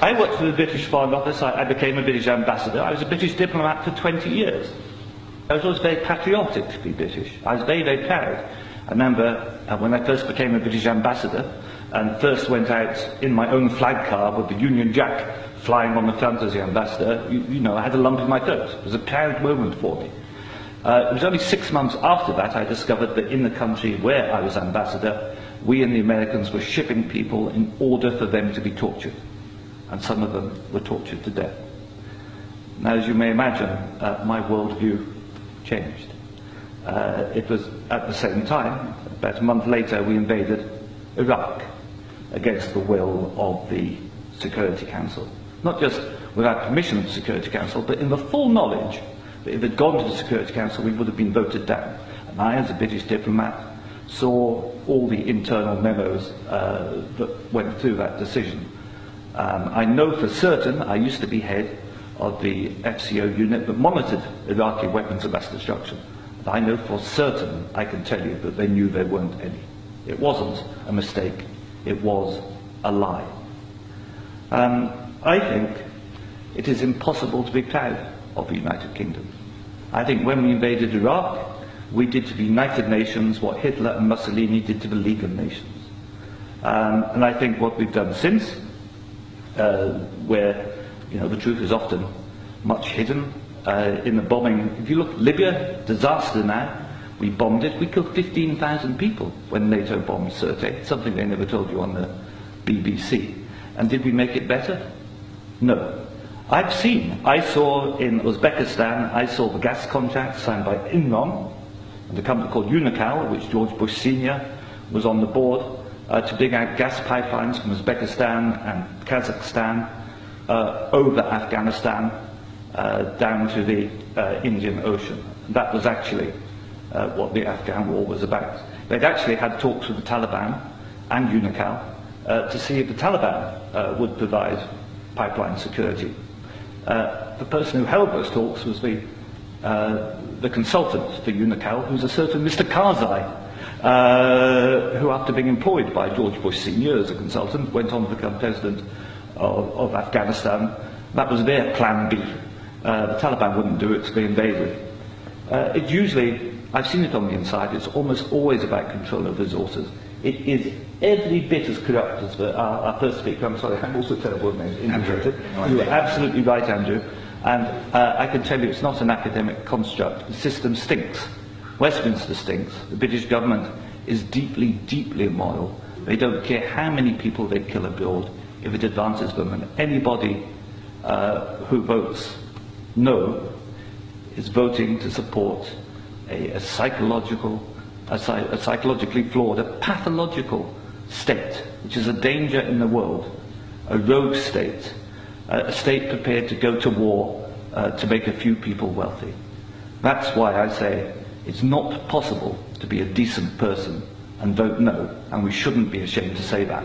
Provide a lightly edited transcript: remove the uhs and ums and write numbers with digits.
I worked for the British Foreign Office. I became a British ambassador. I was a British diplomat for 20 years. I was always very patriotic to be British. I was very, very proud. I remember when I first became a British ambassador and first went out in my own flag car with the Union Jack flying on the front as the ambassador, you know, I had a lump in my throat. It was a proud moment for me. It was only 6 months after that I discovered that in the country where I was ambassador, we and the Americans were shipping people in order for them to be tortured. And some of them were tortured to death. Now, as you may imagine, my worldview changed. It was at the same time, about a month later, we invaded Iraq against the will of the Security Council. Not just without permission of the Security Council, but in the full knowledge that if it had gone to the Security Council, we would have been voted down. And I, as a British diplomat, saw all the internal memos that went through that decision. I know for certain, I used to be head of the FCO unit that monitored Iraqi weapons of mass destruction. I know for certain, I can tell you, that they knew there weren't any. It wasn't a mistake, it was a lie. I think it is impossible to be proud of the United Kingdom. I think when we invaded Iraq, we did to the United Nations what Hitler and Mussolini did to the League of Nations. And I think what we've done since, where the truth is often much hidden, in the bombing. If you look at Libya, disaster now, we bombed it. We killed 15,000 people when NATO bombed Sirte, something they never told you on the BBC. And did we make it better? No. I saw in Uzbekistan, I saw the gas contract signed by Enron and a company called Unocal, which George Bush Sr. was on the board, to dig out gas pipelines from Uzbekistan and Kazakhstan over Afghanistan down to the Indian Ocean. That was actually what the Afghan war was about. They'd actually had talks with the Taliban and Unocal to see if the Taliban would provide pipeline security. The person who held those talks was the consultant for Unocal, who's a certain Mr. Karzai, who, after being employed by George Bush Sr. as a consultant, went on to become president of Afghanistan. That was their plan B. The Taliban wouldn't do it, so they invaded. It usually, I've seen it on the inside, it's almost always about control of resources. It is every bit as corrupt as our first speaker. I'm sorry, I'm also terrible with names. Andrew. You are absolutely right, Andrew. And I can tell you it's not an academic construct. The system stinks. Westminster stinks. The British government is deeply, deeply immoral. They don't care how many people they kill abroad if it advances them. And anybody who votes no is voting to support a psychologically flawed, a pathological state, which is a danger in the world, a rogue state, a state prepared to go to war to make a few people wealthy. That's why I say it's not possible to be a decent person and vote no, and we shouldn't be ashamed to say that.